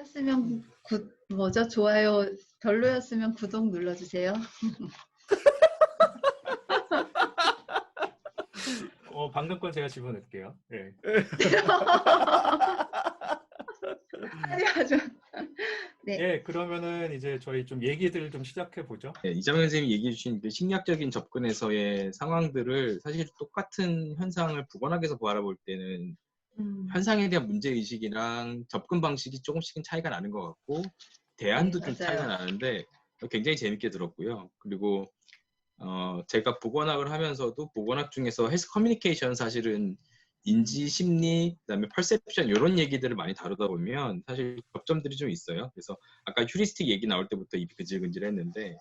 좋았으면 좋아요, 별로였으면 구독 눌러주세요. 방금 건 제가 집어넣을게요. 네. 아니, 아주. 네. 예, 그러면은 이제 저희 좀 얘기들 좀 시작해 보죠. 네, 이장현 선생님이 얘기해 주신 그 심리학적인 접근에서의 상황들을 사실 똑같은 현상을 부관학에서 바라볼 때는 현상에 대한 문제의식이랑 접근 방식이 조금씩은 차이가 나는 것 같고 대안도 네, 좀 맞아요. 차이가 나는데 굉장히 재밌게 들었고요. 그리고 제가 보건학을 하면서도 보건학 중에서 헬스 커뮤니케이션 사실은 인지, 심리, 그다음에 퍼셉션 이런 얘기들을 많이 다루다 보면 사실 접점들이 좀 있어요. 그래서 아까 휴리스틱 얘기 나올 때부터 입이 근질근질했는데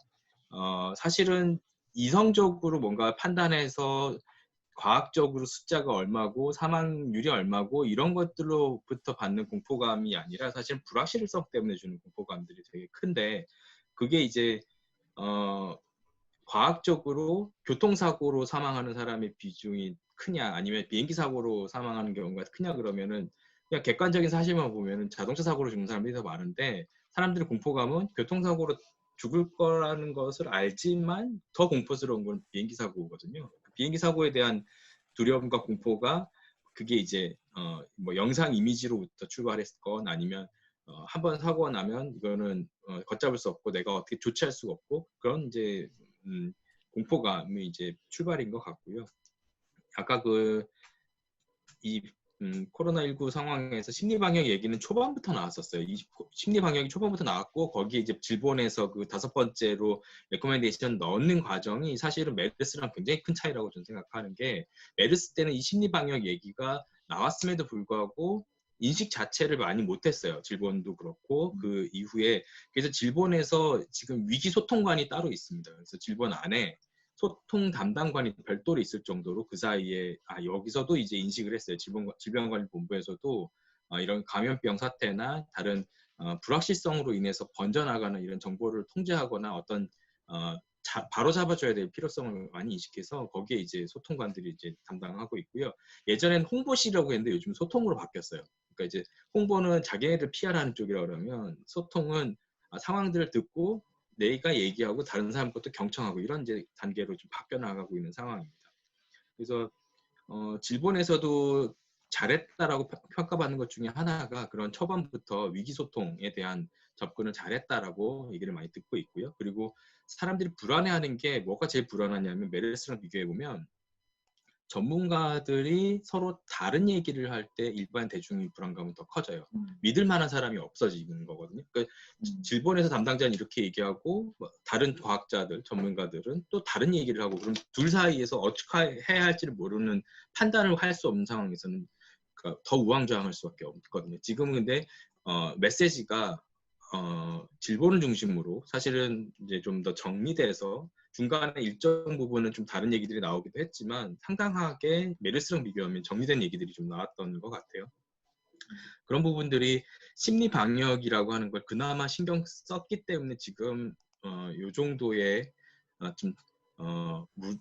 사실은 이성적으로 뭔가 판단해서 과학적으로 숫자가 얼마고 사망률이 얼마고 이런 것들로부터 받는 공포감이 아니라 사실 불확실성 때문에 주는 공포감들이 되게 큰데 그게 이제 과학적으로 교통사고로 사망하는 사람의 비중이 크냐 아니면 비행기 사고로 사망하는 경우가 크냐 그러면은 그냥 객관적인 사실만 보면은 자동차 사고로 죽는 사람들이 더 많은데 사람들의 공포감은 교통사고로 죽을 거라는 것을 알지만 더 공포스러운 건 비행기 사고거든요. 비행기 사고에 대한 두려움과 공포가 그게 이제 뭐 영상 이미지로부터 출발했건 아니면 한 번 사고가 나면 이거는 걷잡을 수 없고 내가 어떻게 조치할 수가 없고 그런 이제 공포감이 이제 출발인 것 같고요. 아까 이 코로나19 상황에서 심리방역 얘기는 초반부터 나왔었어요. 심리방역이 초반부터 나왔고 거기에 이제 질본에서 그 5번째로 레코멘데이션 넣는 과정이 사실은 메르스랑 굉장히 큰 차이라고 저는 생각하는 게 메르스 때는 이 심리방역 얘기가 나왔음에도 불구하고 인식 자체를 많이 못했어요. 질본도 그렇고 그 이후에 그래서 질본에서 지금 위기소통관이 따로 있습니다. 그래서 질본 안에 소통 담당관이 별도로 있을 정도로 그 사이에 여기서도 이제 인식을 했어요. 질병관리본부에서도 이런 감염병 사태나 다른 불확실성으로 인해서 번져나가는 이런 정보를 통제하거나 어떤 바로 잡아줘야 될 필요성을 많이 인식해서 거기에 이제 소통관들이 이제 담당하고 있고요. 예전엔 홍보실이라고 했는데 요즘 소통으로 바뀌었어요. 그러니까 이제 홍보는 자기네들 PR하는 쪽이라 그러면 소통은 상황들을 듣고 내가 얘기하고 다른 사람 것도 경청하고 이런 이제 단계로 좀 바뀌어 나가고 있는 상황입니다. 그래서 질본에서도 잘했다라고 평가받는 것 중에 하나가 그런 초반부터 위기소통에 대한 접근을 잘했다라고 얘기를 많이 듣고 있고요. 그리고 사람들이 불안해하는 게 뭐가 제일 불안하냐면 메르스랑 비교해보면 전문가들이 서로 다른 얘기를 할 때 일반 대중의 불안감은 더 커져요. 믿을 만한 사람이 없어지는 거거든요. 그러니까 질본에서 담당자는 이렇게 얘기하고 다른 과학자들, 전문가들은 또 다른 얘기를 하고 그럼 둘 사이에서 어떻게 해야 할지를 모르는 판단을 할 수 없는 상황에서는 그러니까 더 우왕좌왕할 수밖에 없거든요. 지금은 근데 메시지가 질본을 중심으로 사실은 이제 좀 더 정리돼서 중간에 일정 부분은 좀 다른 얘기들이 나오기도 했지만 상당하게 메르스랑 비교하면 정리된 얘기들이 좀 나왔던 것 같아요. 그런 부분들이 심리 방역이라고 하는 걸 그나마 신경 썼기 때문에 지금 요 정도의 좀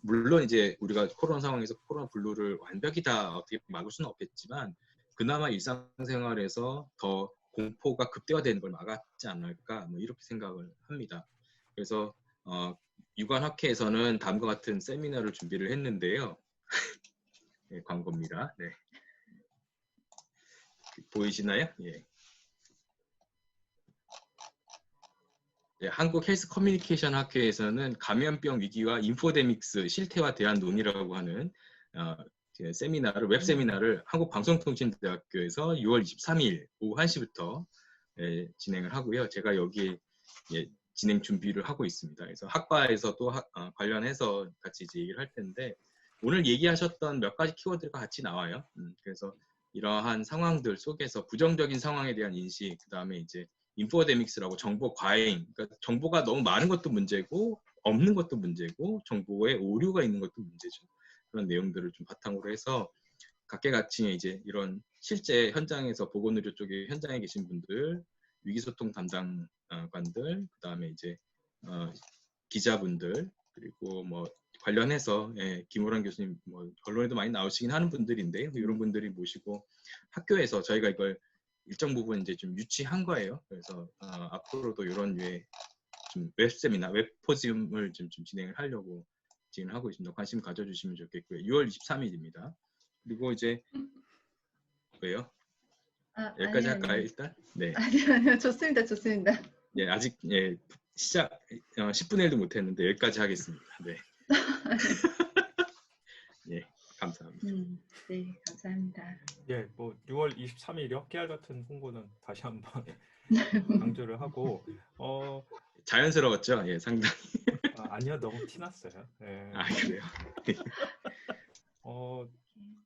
물론 이제 우리가 코로나 상황에서 코로나 블루를 완벽히 다 어떻게 막을 수는 없겠지만 그나마 일상생활에서 더 공포가 극대화되는 걸 막았지 않을까 뭐 이렇게 생각을 합니다. 그래서 유관학회에서는 다음과 같은 세미나를 준비를 했는데요. 네, 광고입니다. 네. 보이시나요? 예. 네, 한국 헬스 커뮤니케이션 학회에서는 감염병 위기와 인포데믹스 실태와 대한 논의라고 하는 세미나를 웹 세미나를 한국방송통신대학교에서 6월 23일 오후 1시부터 진행을 하고요. 제가 여기 진행 준비를 하고 있습니다. 그래서 학과에서도 관련해서 같이 이제 얘기를 할 텐데 오늘 얘기하셨던 몇 가지 키워드가 같이 나와요. 그래서 이러한 상황들 속에서 부정적인 상황에 대한 인식, 그 다음에 이제 인포데믹스라고 정보 과잉, 그러니까 정보가 너무 많은 것도 문제고 없는 것도 문제고 정보에 오류가 있는 것도 문제죠. 그런 내용들을 좀 바탕으로 해서 각계각층의 이제 이런 실제 현장에서 보건의료 쪽에 현장에 계신 분들, 위기소통 담당관들, 그 다음에 이제 기자분들, 그리고 뭐 관련해서 김호란 교수님 뭐 언론에도 많이 나오시긴 하는 분들인데 이런 분들이 모시고 학교에서 저희가 이걸 일정 부분 이제 좀 유치한 거예요. 그래서 앞으로도 이런 류의 좀 웹세미나, 웹포즘을 좀 진행을 하려고 진행하고 있습니다. 관심 가져주시면 좋겠고요. 6월 23일입니다. 그리고 이제 왜요? 여기까지 아니요, 할까요, 아니요. 일단? 네. 아니요, 좋습니다, 좋습니다. 예, 아직 시작 10분의 1도 못했는데 여기까지 하겠습니다. 네. 예, 감사합니다. 네, 감사합니다. 예, 뭐 6월 23일이요. 깨알 같은 홍보는 다시 한번 강조를 하고 자연스러웠죠? 예, 상당히. 아니요, 너무 티났어요. 예. 그래요?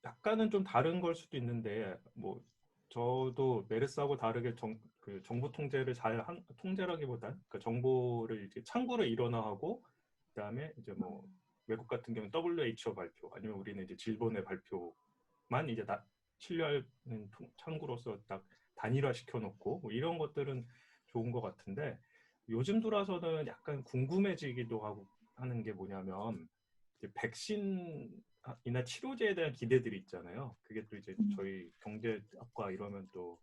약간은 좀 다른 걸 수도 있는데 뭐 저도 메르스하고 다르게 그 정보 통제를 통제라기보단 그 정보를 이제 창구를 일원화하고 그다음에 이제 뭐 외국 같은 경우는 WHO 발표 아니면 우리는 이제 질본의 발표만 이제 신뢰하는 창구로서 딱 단일화 시켜놓고 뭐 이런 것들은 좋은 것 같은데 요즘 들어서는 약간 궁금해지기도 하고 하는 게 뭐냐면 이제 백신이나 치료제에 대한 기대들이 있잖아요. 그게 또 이제 저희 경제학과 이러면 또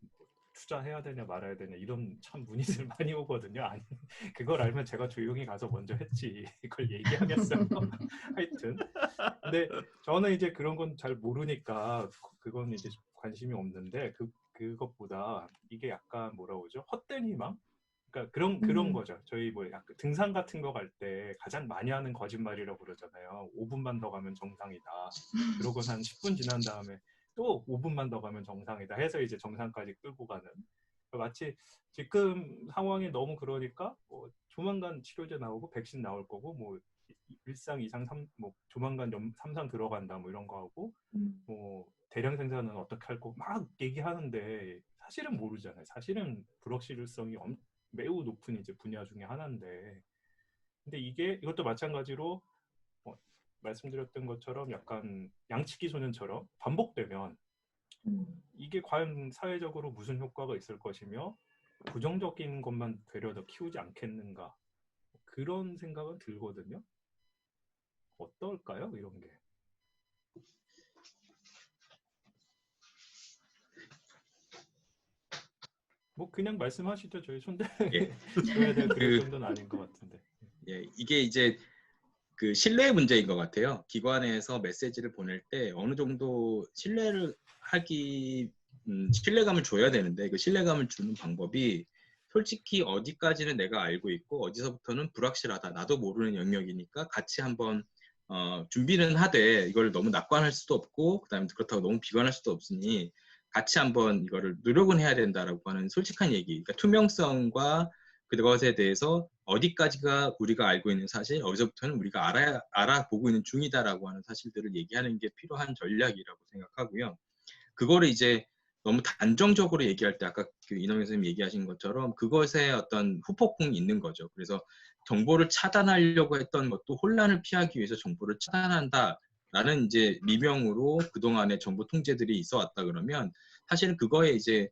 투자해야 되냐 말아야 되냐 이런 참 문의들 많이 오거든요. 아니 그걸 알면 제가 조용히 가서 먼저 했지 이걸 얘기하겠어요. 하여튼 근데 저는 이제 그런 건 잘 모르니까 그건 이제 관심이 없는데 그것보다 이게 약간 뭐라고 그러죠? 헛된 희망? 그러니까 그런 거죠. 저희 뭐 약간 등산 같은 거 갈 때 가장 많이 하는 거짓말이라고 그러잖아요. 5분만 더 가면 정상이다. 그러고 한 10분 지난 다음에 또 5분만 더 가면 정상이다 해서 이제 정상까지 끌고 가는. 마치 지금 상황이 너무 그러니까 뭐 조만간 치료제 나오고 백신 나올 거고 뭐 일상 이상 뭐 조만간 삼상 들어간다 뭐 이런 거 하고 뭐 대량 생산은 어떻게 할 거고 막 얘기하는데 사실은 모르잖아요. 사실은 불확실성이 매우 높은 이제 분야 중에 하나인데 근데 이것도 마찬가지로 말씀드렸던 것처럼 약간 양치기 소년처럼 반복되면 이게 과연 사회적으로 무슨 효과가 있을 것이며 부정적인 것만 되려 더 키우지 않겠는가 그런 생각은 들거든요. 어떨까요? 이런 게. 뭐 그냥 말씀하시죠. 저희 예. 손대줘야 될 그럴 정도는 아닌 것 같은데. 예, 이게 이제 그 신뢰의 문제인 것 같아요. 기관에서 메시지를 보낼 때 어느 정도 신뢰감을 줘야 되는데 그 신뢰감을 주는 방법이 솔직히 어디까지는 내가 알고 있고 어디서부터는 불확실하다. 나도 모르는 영역이니까 같이 한번 준비는 하되 이걸 너무 낙관할 수도 없고 그다음에 그렇다고 너무 비관할 수도 없으니 같이 한번 이거를 노력은 해야 된다라고 하는 솔직한 얘기. 그러니까 투명성과 그것에 대해서 어디까지가 우리가 알고 있는 사실, 어디서부터는 우리가 알아보고 있는 중이다라고 하는 사실들을 얘기하는 게 필요한 전략이라고 생각하고요. 그거를 이제 너무 단정적으로 얘기할 때 아까 그 이nom희 선생님 얘기하신 것처럼 그것에 어떤 후폭풍이 있는 거죠. 그래서 정보를 차단하려고 했던 것도 혼란을 피하기 위해서 정보를 차단한다라는 이제 미명으로 그동안의 정보 통제들이 있어 왔다 그러면 사실은 그거에 이제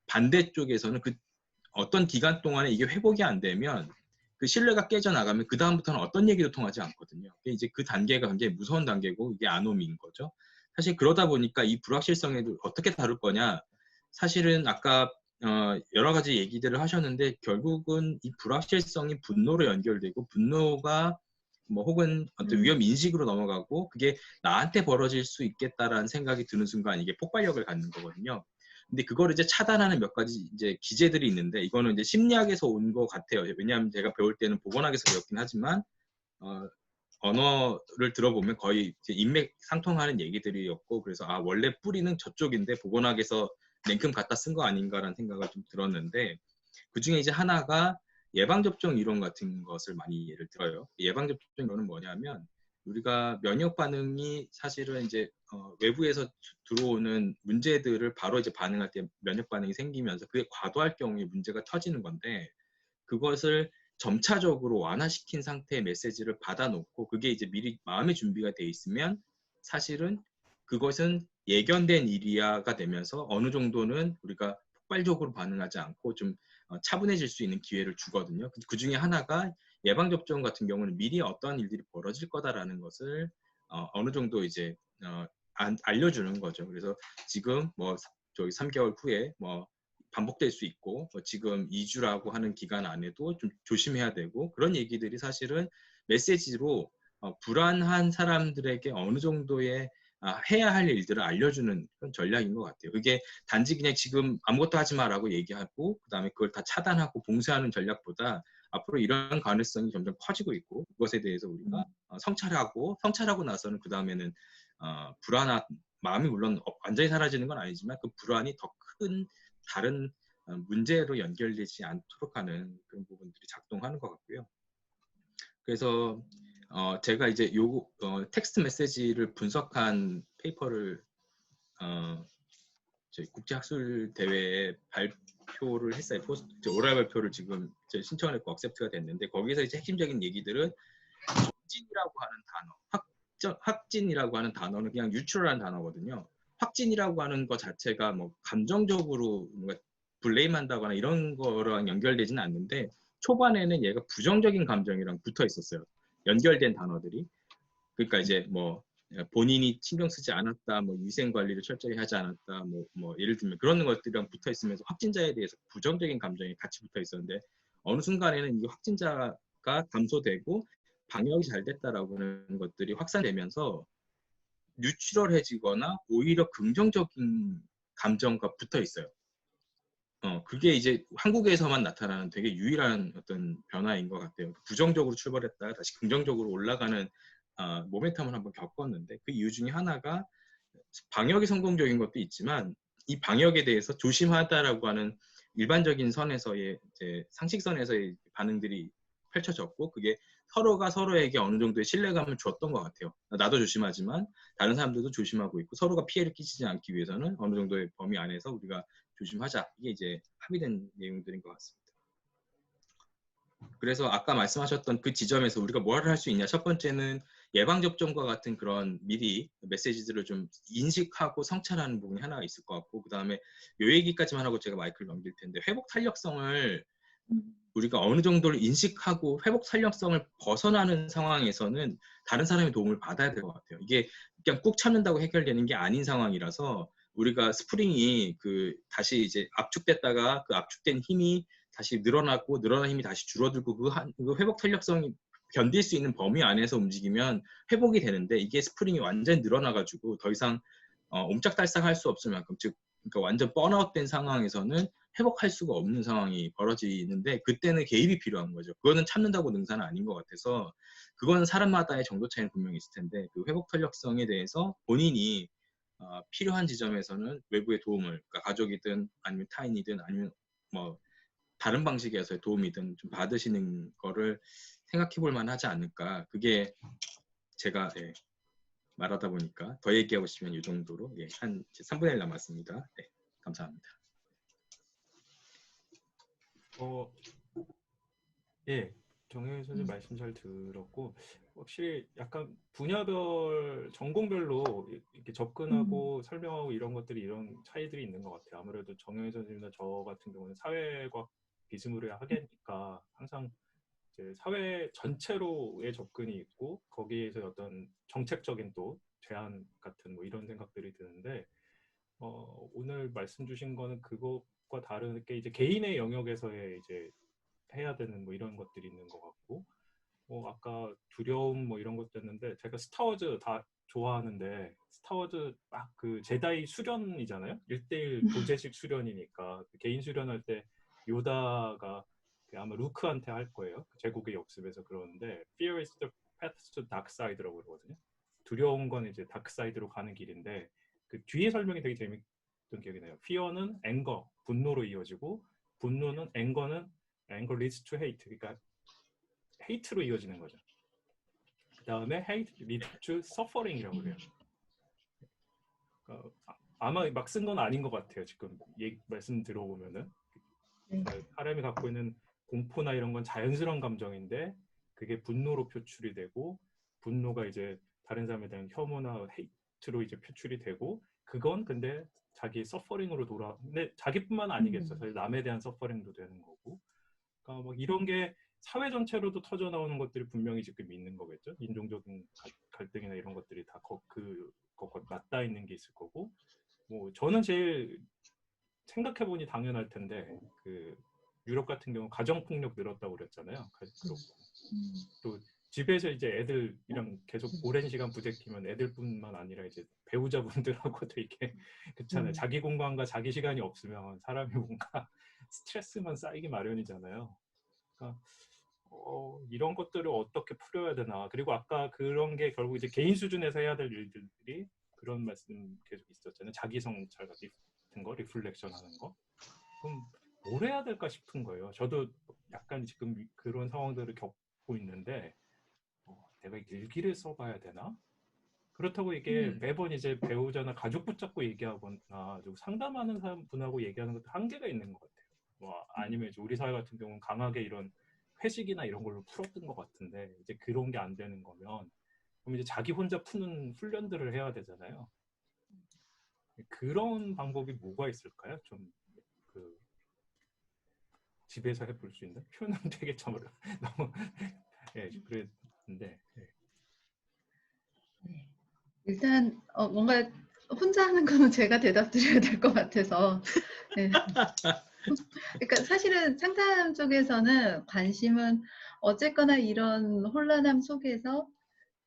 반대쪽에서는 그 어떤 기간 동안에 이게 회복이 안 되면 그 신뢰가 깨져나가면 그 다음부터는 어떤 얘기도 통하지 않거든요. 이제 그 단계가 굉장히 무서운 단계고 이게 아노미인 거죠. 사실 그러다 보니까 이 불확실성에도 어떻게 다룰 거냐. 사실은 아까 여러 가지 얘기들을 하셨는데 결국은 이 불확실성이 분노로 연결되고 분노가 뭐 혹은 어떤 위험 인식으로 넘어가고 그게 나한테 벌어질 수 있겠다라는 생각이 드는 순간 이게 폭발력을 갖는 거거든요. 근데 그거를 이제 차단하는 몇 가지 이제 기제들이 있는데 이거는 이제 심리학에서 온 것 같아요. 왜냐하면 제가 배울 때는 보건학에서 배웠긴 하지만 언어를 들어보면 거의 이제 인맥상통하는 얘기들이었고 그래서 원래 뿌리는 저쪽인데 보건학에서 냉큼 갖다 쓴 거 아닌가라는 생각을 좀 들었는데 그 중에 이제 하나가 예방접종 이론 같은 것을 많이 예를 들어요. 예방접종 이론은 뭐냐면 우리가 면역 반응이 사실은 이제 외부에서 들어오는 문제들을 바로 이제 반응할 때 면역 반응이 생기면서 그게 과도할 경우에 문제가 터지는 건데 그것을 점차적으로 완화시킨 상태의 메시지를 받아놓고 그게 이제 미리 마음의 준비가 돼 있으면 사실은 그것은 예견된 일이야가 되면서 어느 정도는 우리가 폭발적으로 반응하지 않고 좀 차분해질 수 있는 기회를 주거든요. 그 중에 하나가 예방접종 같은 경우는 미리 어떠한 일들이 벌어질 거다라는 것을 어느 정도 이제 알려주는 거죠. 그래서 지금 뭐 저기 3개월 후에 뭐 반복될 수 있고 지금 2주라고 하는 기간 안에도 좀 조심해야 되고 그런 얘기들이 사실은 메시지로 불안한 사람들에게 어느 정도의 해야 할 일들을 알려주는 그런 전략인 것 같아요. 그게 단지 그냥 지금 아무것도 하지 마라고 얘기하고 그다음에 그걸 다 차단하고 봉쇄하는 전략보다 앞으로 이런 가능성이 점점 커지고 있고 그것에 대해서 우리가 성찰하고 나서는 그 다음에는 불안한 마음이 물론 완전히 사라지는 건 아니지만 그 불안이 더 큰 다른 문제로 연결되지 않도록 하는 그런 부분들이 작동하는 것 같고요. 그래서 제가 이제 요 텍스트 메시지를 분석한 페이퍼를 저희 국제학술 대회에 발표를 했어요. 오랄 발표를 지금 신청을 했고 억셉트가 됐는데 거기서 이제 핵심적인 얘기들은 확진이라고 하는 단어, 확진이라고 하는 단어는 그냥 뉴트럴한 단어거든요. 확진이라고 하는 것 자체가 뭐 감정적으로 뭔가 블레임한다거나 이런 거랑 연결되지는 않는데 초반에는 얘가 부정적인 감정이랑 붙어 있었어요. 연결된 단어들이. 그러니까 이제 뭐 본인이 신경 쓰지 않았다, 뭐 위생 관리를 철저히 하지 않았다, 뭐 예를 들면 그런 것들이랑 붙어 있으면서 확진자에 대해서 부정적인 감정이 같이 붙어 있었는데 어느 순간에는 이 확진자가 감소되고 방역이 잘 됐다라고 하는 것들이 확산되면서 뉴트럴해지거나 오히려 긍정적인 감정과 붙어 있어요. 그게 이제 한국에서만 나타나는 되게 유일한 어떤 변화인 것 같아요. 부정적으로 출발했다가 다시 긍정적으로 올라가는 모멘텀을 한번 겪었는데 그 이유 중에 하나가 방역이 성공적인 것도 있지만 이 방역에 대해서 조심하다라고 하는 일반적인 선에서의 이제 상식선에서의 반응들이 펼쳐졌고 그게 서로가 서로에게 어느 정도의 신뢰감을 줬던 것 같아요. 나도 조심하지만 다른 사람들도 조심하고 있고 서로가 피해를 끼치지 않기 위해서는 어느 정도의 범위 안에서 우리가 조심하자. 이게 이제 합의된 내용들인 것 같습니다. 그래서 아까 말씀하셨던 그 지점에서 우리가 뭘 할 수 있냐. 첫 번째는 예방접종과 같은 그런 미리 메시지들을 좀 인식하고 성찰하는 부분이 하나가 있을 것 같고 그 다음에 요 얘기까지만 하고 제가 마이크를 넘길 텐데 회복 탄력성을 우리가 어느 정도를 인식하고 회복 탄력성을 벗어나는 상황에서는 다른 사람의 도움을 받아야 될 것 같아요. 이게 그냥 꾹 참는다고 해결되는 게 아닌 상황이라서 우리가 스프링이 다시 이제 압축됐다가 그 압축된 힘이 다시 늘어나고 늘어난 힘이 다시 줄어들고 그 회복 탄력성이 견딜 수 있는 범위 안에서 움직이면 회복이 되는데 이게 스프링이 완전히 늘어나가지고 더 이상 옴짝달싹할 수 없을 만큼 그러니까 완전 번아웃된 상황에서는 회복할 수가 없는 상황이 벌어지는데 그때는 개입이 필요한 거죠. 그거는 참는다고 능사는 아닌 것 같아서 그거는 사람마다의 정도 차이는 분명히 있을 텐데 그 회복 탄력성에 대해서 본인이 필요한 지점에서는 외부의 도움을 그러니까 가족이든 아니면 타인이든 아니면 뭐 다른 방식에서의 도움이든 좀 받으시는 거를 생각해 볼 만하지 않을까. 그게 제가 말하다 보니까 더 얘기하고 싶으면 이 정도로 한 3분의 1 남았습니다. 네, 감사합니다. 예, 정혜인 선생님 말씀 잘 들었고 확실히 약간 분야별, 전공별로 이렇게 접근하고 설명하고 이런 것들이 이런 차이들이 있는 것 같아요. 아무래도 정혜인 선생님이나 저 같은 경우는 사회과학 비스무리하 하니까 항상 이제 사회 전체로의 접근이 있고 거기에서 어떤 정책적인 또 제안 같은 뭐 이런 생각들이 드는데 오늘 말씀 주신 거는 그것과 다르게 이제 개인의 영역에서의 이제 해야 되는 뭐 이런 것들이 있는 것 같고 아까 두려움 뭐 이런 것도 했는데 제가 스타워즈 다 좋아하는데 스타워즈 막 그 제다이 수련이잖아요. 1:1 도제식 수련이니까 개인 수련할 때 요다가 아마 루크한테 할 거예요. 제국의 역습에서 그러는데 Fear is the path to dark side라고 그러거든요. 두려운 건 이제 다크 사이드로 가는 길인데 그 뒤에 설명이 되게 재밌던 기억이 나요. Fear는 anger, 분노로 이어지고 분노는 anger leads to hate. 그러니까 hate로 이어지는 거죠. 그 다음에 hate leads to suffering이라고 해요. 아마 막 쓴 건 아닌 것 같아요. 지금 말씀 들어보면은 사람이 갖고 있는 공포나 이런 건 자연스러운 감정인데 그게 분노로 표출이 되고 분노가 이제 다른 사람에 대한 혐오나 헤이트로 이제 표출이 되고 그건 근데 자기 서퍼링으로 근데 자기뿐만 아니겠죠. 사실 남에 대한 서퍼링도 되는 거고. 그러니까 뭐 이런 게 사회 전체로도 터져 나오는 것들이 분명히 지금 있는 거겠죠. 인종적인 갈등이나 이런 것들이 다 그것과 맞닿아 있는 게 있을 거고 뭐 저는 제일 생각해보니 당연할 텐데 그 유럽 같은 경우 가정폭력 늘었다고 그랬잖아요. 그렇고 또 집에서 이제 애들이랑 계속 오랜 시간 부대끼면 애들뿐만 아니라 이제 배우자분들하고도 이게 그렇잖아요. 자기 공간과 자기 시간이 없으면 사람이 뭔가 스트레스만 쌓이기 마련이잖아요. 그러니까 이런 것들을 어떻게 풀어야 되나. 그리고 아까 그런 게 결국 이제 개인 수준에서 해야 될 일들이 그런 말씀 계속 있었잖아요. 자기 성찰 같은 거, 리플렉션 하는 거. 그럼 뭘 해야 될까 싶은 거예요. 저도 약간 지금 그런 상황들을 겪고 있는데 내가 일기를 써봐야 되나? 그렇다고 이게 매번 이제 배우자나 가족 붙잡고 얘기하거나 상담하는 분하고 얘기하는 것도 한계가 있는 것 같아요. 뭐 아니면 이제 우리 사회 같은 경우는 강하게 이런 회식이나 이런 걸로 풀었던 것 같은데 이제 그런 게 안 되는 거면 그럼 이제 자기 혼자 푸는 훈련들을 해야 되잖아요. 그런 방법이 뭐가 있을까요? 좀 그 집에서 해볼 수 있는 표현은 되게 좀 너무 그랬는데 네. 일단 뭔가 혼자 하는 거는 제가 대답 드려야 될 것 같아서. 네. 그러니까 사실은 상담 쪽에서는 관심은 어쨌거나 이런 혼란함 속에서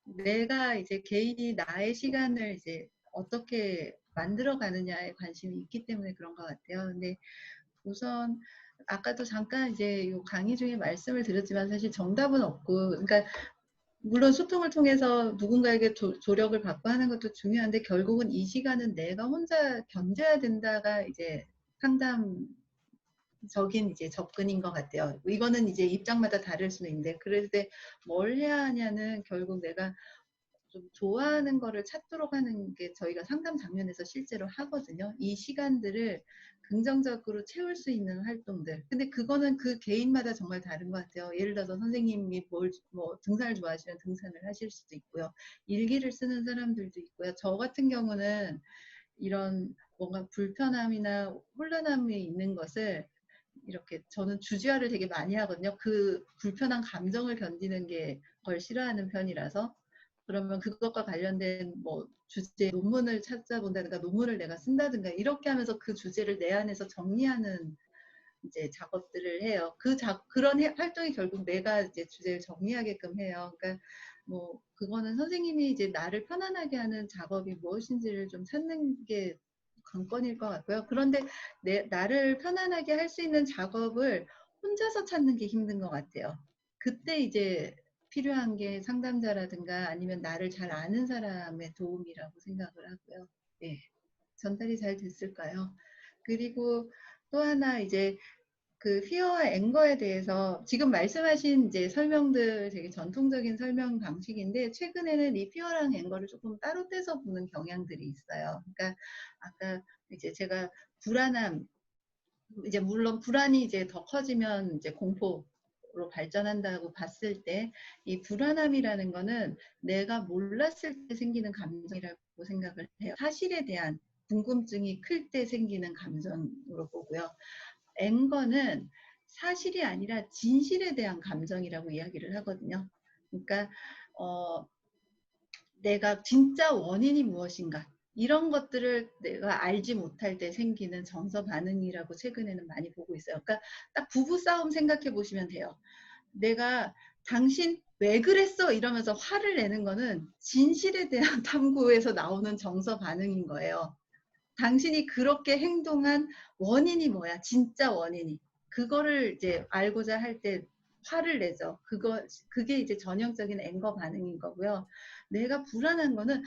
내가 이제 개인이 나의 시간을 이제 어떻게 만들어 가느냐에 관심이 있기 때문에 그런 것 같아요. 근데 우선 아까도 잠깐 이제 요 강의 중에 말씀을 드렸지만 사실 정답은 없고, 그러니까 물론 소통을 통해서 누군가에게 조력을 받고 하는 것도 중요한데 결국은 이 시간은 내가 혼자 견뎌야 된다가 이제 상담적인 이제 접근인 것 같아요. 이거는 이제 입장마다 다를 수는 있는데, 그럴 때 뭘 해야 하냐는 결국 내가 좀 좋아하는 거를 찾도록 하는 게 저희가 상담 장면에서 실제로 하거든요. 이 시간들을 긍정적으로 채울 수 있는 활동들. 근데 그거는 그 개인마다 정말 다른 것 같아요. 예를 들어서 선생님이 뭐 등산을 좋아하시면 등산을 하실 수도 있고요. 일기를 쓰는 사람들도 있고요. 저 같은 경우는 이런 뭔가 불편함이나 혼란함이 있는 것을 이렇게 저는 주지화를 되게 많이 하거든요. 그 불편한 감정을 견디는 게 걸 싫어하는 편이라서. 그러면 그것과 관련된 뭐 주제 논문을 찾아본다든가 논문을 내가 쓴다든가 이렇게 하면서 그 주제를 내 안에서 정리하는 이제 작업들을 해요. 그런 활동이 결국 내가 이제 주제를 정리하게끔 해요. 그러니까 뭐 그거는 선생님이 이제 나를 편안하게 하는 작업이 무엇인지를 좀 찾는 게 관건일 것 같고요. 그런데 나를 편안하게 할 수 있는 작업을 혼자서 찾는 게 힘든 것 같아요. 그때 이제 필요한 게 상담자라든가 아니면 나를 잘 아는 사람의 도움이라고 생각을 하고요. 네, 전달이 잘 됐을까요? 그리고 또 하나 이제 그 피어와 앵거에 대해서 지금 말씀하신 이제 설명들 되게 전통적인 설명 방식인데 최근에는 이 피어랑 앵거를 조금 따로 떼서 보는 경향들이 있어요. 그러니까 아까 이제 제가 불안함, 이제 물론 불안이 이제 더 커지면 이제 공포로 발전한다고 봤을 때 이 불안함이라는 거는 내가 몰랐을 때 생기는 감정이라고 생각을 해요. 사실에 대한 궁금증이 클 때 생기는 감정으로 보고요. 앵거는 사실이 아니라 진실에 대한 감정이라고 이야기를 하거든요. 그러니까 내가 진짜 원인이 무엇인가 이런 것들을 내가 알지 못할 때 생기는 정서 반응이라고 최근에는 많이 보고 있어요. 그러니까 딱 부부 싸움 생각해 보시면 돼요. 내가 당신 왜 그랬어 이러면서 화를 내는 거는 진실에 대한 탐구에서 나오는 정서 반응인 거예요. 당신이 그렇게 행동한 원인이 뭐야? 진짜 원인이. 그거를 이제 알고자 할 때 화를 내죠. 그게 이제 전형적인 앵거 반응인 거고요. 내가 불안한 거는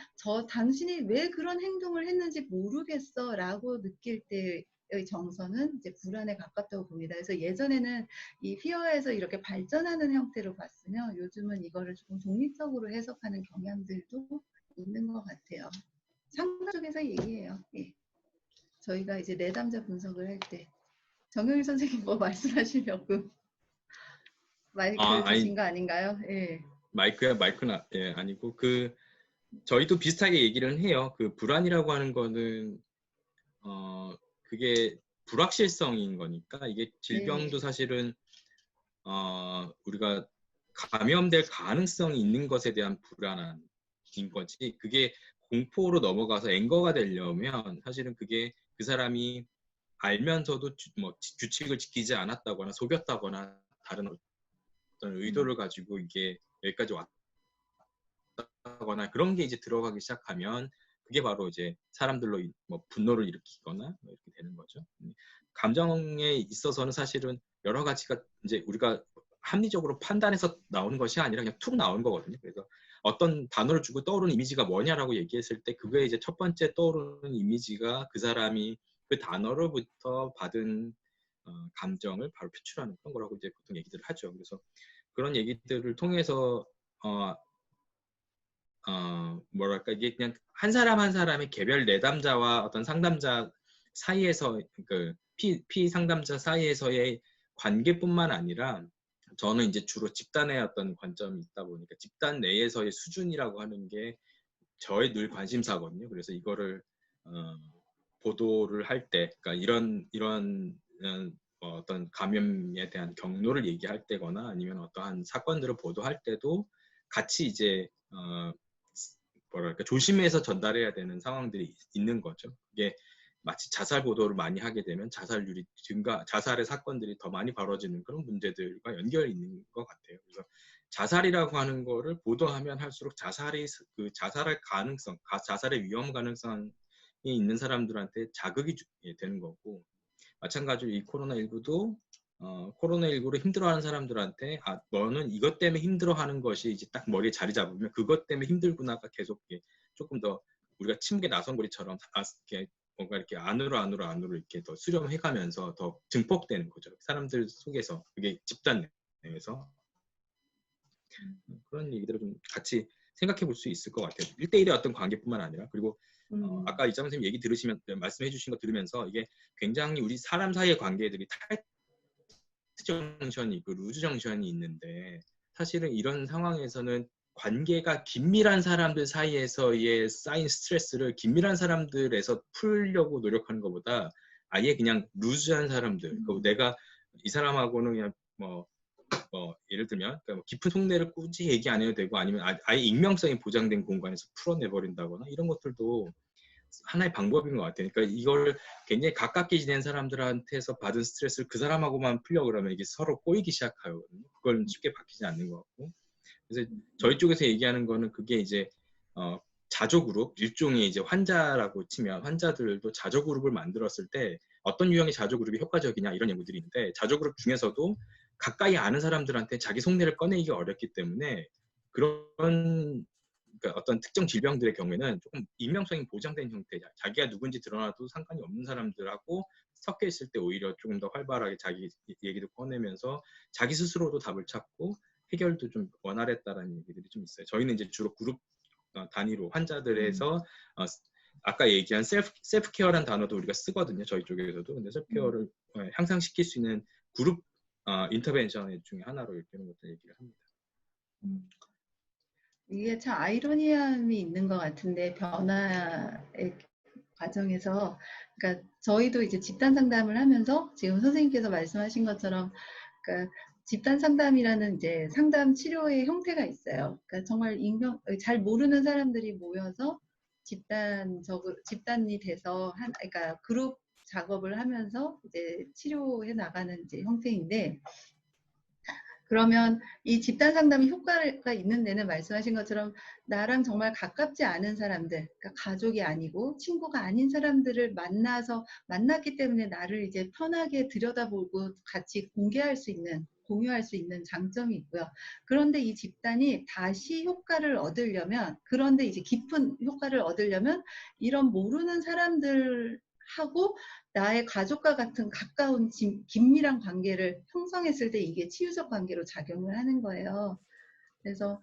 당신이 왜 그런 행동을 했는지 모르겠어 라고 느낄 때의 정서는 이제 불안에 가깝다고 봅니다. 그래서 예전에는 이 피어에서 이렇게 발전하는 형태로 봤으면 요즘은 이거를 조금 독립적으로 해석하는 경향들도 있는 것 같아요. 상담 쪽에서 얘기해요. 예. 저희가 이제 내담자 분석을 할 때 정영일 선생님 뭐 말씀하시려고 마이크 아니 주신 거 아닌가요? 예. 마이크는 아니고 저희도 비슷하게 얘기를 해요. 그 불안이라고 하는 거는 그게 불확실성인 거니까 이게 질병도 네. 사실은 우리가 감염될 가능성이 있는 것에 대한 불안인 거지 그게 공포로 넘어가서 앵거가 되려면 사실은 그게 그 사람이 알면서도 규칙을 지키지 않았다거나 속였다거나 다른 어떤 의도를 가지고 이게 여기까지 왔다거나 그런 게 이제 들어가기 시작하면 그게 바로 이제 사람들로 뭐 분노를 일으키거나 뭐 이렇게 되는 거죠. 감정에 있어서는 사실은 여러 가지가 이제 우리가 합리적으로 판단해서 나오는 것이 아니라 그냥 툭 나오는 거거든요. 그래서 어떤 단어를 주고 떠오르는 이미지가 뭐냐라고 얘기했을 때 그게 이제 첫 번째 떠오르는 이미지가 그 사람이 그 단어로부터 받은 감정을 바로 표출하는 그런 거라고 이제 보통 얘기들을 하죠. 그래서 그런 얘기들을 통해서 뭐랄까 이게 그냥 한 사람 한 사람의 개별 내담자와 어떤 상담자 사이에서 그 피상담자 사이에서의 관계뿐만 아니라 저는 이제 주로 집단의 어떤 관점이 있다 보니까 집단 내에서의 수준이라고 하는 게 저의 늘 관심사거든요. 그래서 이거를 보도를 할 때, 그러니까 이런 어떤 감염에 대한 경로를 얘기할 때거나 아니면 어떠한 사건들을 보도할 때도 같이 이제 뭐랄까 조심해서 전달해야 되는 상황들이 있는 거죠. 이게 마치 자살 보도를 많이 하게 되면 자살률이 증가, 자살의 사건들이 더 많이 벌어지는 그런 문제들과 연결이 있는 것 같아요. 그래서 자살이라고 하는 거를 보도하면 할수록 그 자살의 가능성, 자살의 위험 가능성이 있는 사람들한테 자극이 되는 거고, 마찬가지로 이 코로나19도 코로나19로 힘들어하는 사람들한테 너는 이것 때문에 힘들어하는 것이 이제 딱 머리에 자리 잡으면 그것 때문에 힘들구나가 계속 조금 더 우리가 침묵의 나선고리처럼 뭔가 이렇게 안으로 이렇게 더 수렴해가면서 더 증폭되는 거죠. 사람들 속에서 그게 집단 내에서 그런 얘기들을 좀 같이 생각해 볼 수 있을 것 같아요. 1대1의 어떤 관계뿐만 아니라 그리고 아까 이장 선생님 얘기 말씀해 주신 거 들으면서 이게 굉장히 우리 사람 사이의 관계들이 타이트 정션이 있고 루즈 정션이 있는데 사실은 이런 상황에서는 관계가 긴밀한 사람들 사이에서의 쌓인 스트레스를 긴밀한 사람들에서 풀려고 노력하는 것보다 아예 그냥 루즈한 사람들 내가 이 사람하고는 그냥 예를 들면 그러니까 깊은 속내를 굳이 얘기 안 해도 되고 아니면 아예 익명성이 보장된 공간에서 풀어내버린다거나 이런 것들도 하나의 방법인 것 같아요. 그러니까 이걸 굉장히 가깝게 지낸 사람들한테서 받은 스트레스를 그 사람하고만 풀려고 그러면 이게 서로 꼬이기 시작하거든요. 그걸 쉽게 바뀌지 않는 것 같고. 그래서 저희 쪽에서 얘기하는 거는 그게 이제 자조그룹, 일종의 이제 환자라고 치면 환자들도 자조그룹을 만들었을 때 어떤 유형의 자조그룹이 효과적이냐 이런 연구들이 있는데 자조그룹 중에서도 가까이 아는 사람들한테 자기 속내를 꺼내기 어렵기 때문에 그러니까 어떤 특정 질병들의 경우에는 조금 익명성이 보장된 형태, 자기가 누군지 드러나도 상관이 없는 사람들하고 섞여 있을 때 오히려 조금 더 활발하게 자기 얘기도 꺼내면서 자기 스스로도 답을 찾고 해결도 좀 원활했다라는 얘기들이 좀 있어요. 저희는 이제 주로 그룹 단위로 환자들에서 아까 얘기한 셀프 케어라는 단어도 우리가 쓰거든요. 저희 쪽에서도. 근데 셀프 케어를 향상시킬 수 있는 그룹 인터벤션 중에 하나로 이런 것들 얘기를 합니다. 이게 참 아이러니함이 있는 것 같은데 변화의 과정에서 그러니까 저희도 이제 집단 상담을 하면서 지금 선생님께서 말씀하신 것처럼 그러니까 집단 상담이라는 이제 상담 치료의 형태가 있어요. 그러니까 정말 잘 모르는 사람들이 모여서 집단이 돼서 그러니까 그룹 작업을 하면서 이제 치료해 나가는 이제 형태인데 그러면 이 집단 상담이 효과가 있는 데는 말씀하신 것처럼 나랑 정말 가깝지 않은 사람들, 그러니까 가족이 아니고 친구가 아닌 사람들을 만났기 때문에 나를 이제 편하게 들여다보고 같이 공유할 수 있는 장점이 있고요. 그런데 이 집단이 다시 효과를 얻으려면, 그런데 이제 깊은 효과를 얻으려면 이런 모르는 사람들하고 나의 가족과 같은 가까운 긴밀한 관계를 형성했을 때 이게 치유적 관계로 작용을 하는 거예요. 그래서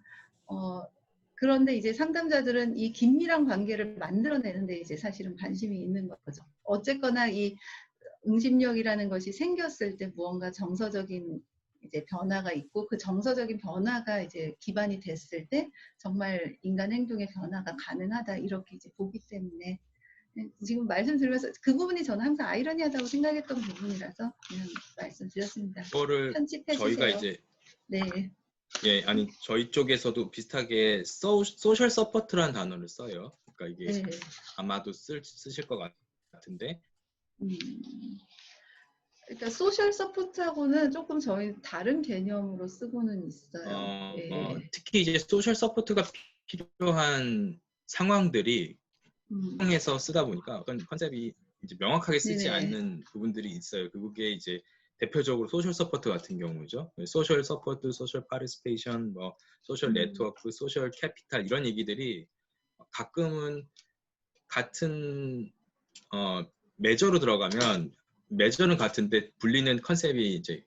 그런데 이제 상담자들은 이 긴밀한 관계를 만들어내는데 이제 사실은 관심이 있는 거죠. 어쨌거나 이 응집력이라는 것이 생겼을 때 무언가 정서적인 이제 변화가 있고 그 정서적인 변화가 이제 기반이 됐을 때 정말 인간 행동의 변화가 가능하다 이렇게 이제 보기 때문에 지금 말씀 들으면서 그 부분이 저는 항상 아이러니하다고 생각했던 부분이라서 그냥 말씀드렸습니다. 그거를 편집해 저희가 주세요. 이제 네. 아니 저희 쪽에서도 비슷하게 소셜 서포트라는 단어를 써요. 그러니까 이게 네. 아마도 쓰실 것 같은데. 음, 그러니까 소셜 서포트하고는 조금 저희 다른 개념으로 쓰고는 있어요. 예. 특히 이제 소셜 서포트가 필요한 상황들이 상황에서 쓰다 보니까 어떤 컨셉이 이제 명확하게 쓰지 네네. 않는 부분들이 있어요. 그게 이제 대표적으로 소셜 서포트 같은 경우죠. 소셜 서포트, 소셜 파티시페이션, 뭐 소셜 네트워크, 소셜 캐피탈 이런 얘기들이 가끔은 같은 메저로 들어가면 메저는 같은데 불리는 컨셉이 이제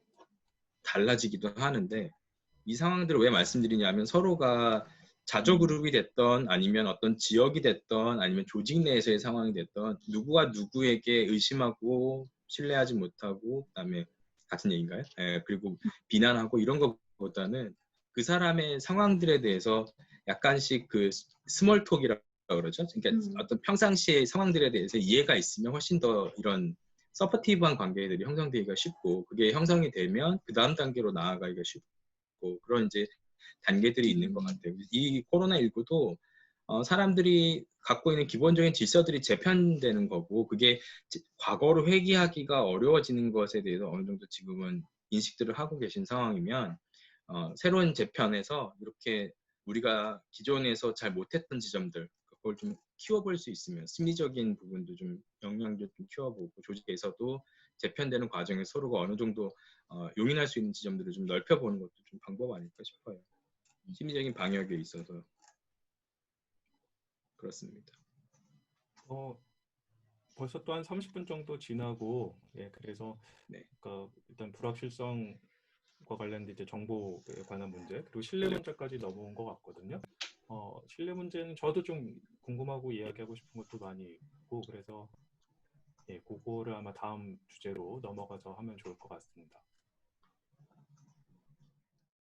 달라지기도 하는데, 이 상황들을 왜 말씀드리냐면 서로가 자조 그룹이 됐던 아니면 어떤 지역이 됐던 아니면 조직 내에서의 상황이 됐던 누구가 누구에게 의심하고 신뢰하지 못하고 그다음에 같은 얘기인가요? 예, 그리고 비난하고 이런 것보다는 그 사람의 상황들에 대해서 약간씩 그 스몰톡이라고 그러죠. 그러니까 어떤 평상시의 상황들에 대해서 이해가 있으면 훨씬 더 이런 서포티브한 관계들이 형성되기가 쉽고, 그게 형성이 되면 그 다음 단계로 나아가기가 쉽고, 그런 이제 단계들이 있는 것 같아요. 이 코로나19도 사람들이 갖고 있는 기본적인 질서들이 재편되는 거고, 그게 과거로 회귀하기가 어려워지는 것에 대해서 어느 정도 지금은 인식들을 하고 계신 상황이면, 새로운 재편에서 이렇게 우리가 기존에서 잘 못했던 지점들, 그걸 좀 키워볼 수 있으면, 심리적인 부분도 좀 역량도 좀 키워보고, 조직에서도 재편되는 과정에 서로가 어느 정도 용인할 수 있는 지점들을 좀 넓혀보는 것도 좀 방법 아닐까 싶어요. 심리적인 방역에 있어서. 그렇습니다. 벌써 또 한 30분 정도 지나고, 예, 그래서 네. 그러니까 일단 불확실성과 관련된 이제 정보에 관한 문제, 그리고 신뢰 문제까지 넘어온 것 같거든요. 신뢰 문제는 저도 좀 궁금하고 이야기하고 싶은 것도 많이 있고, 그래서 예, 그거를 아마 다음 주제로 넘어가서 하면 좋을 것 같습니다.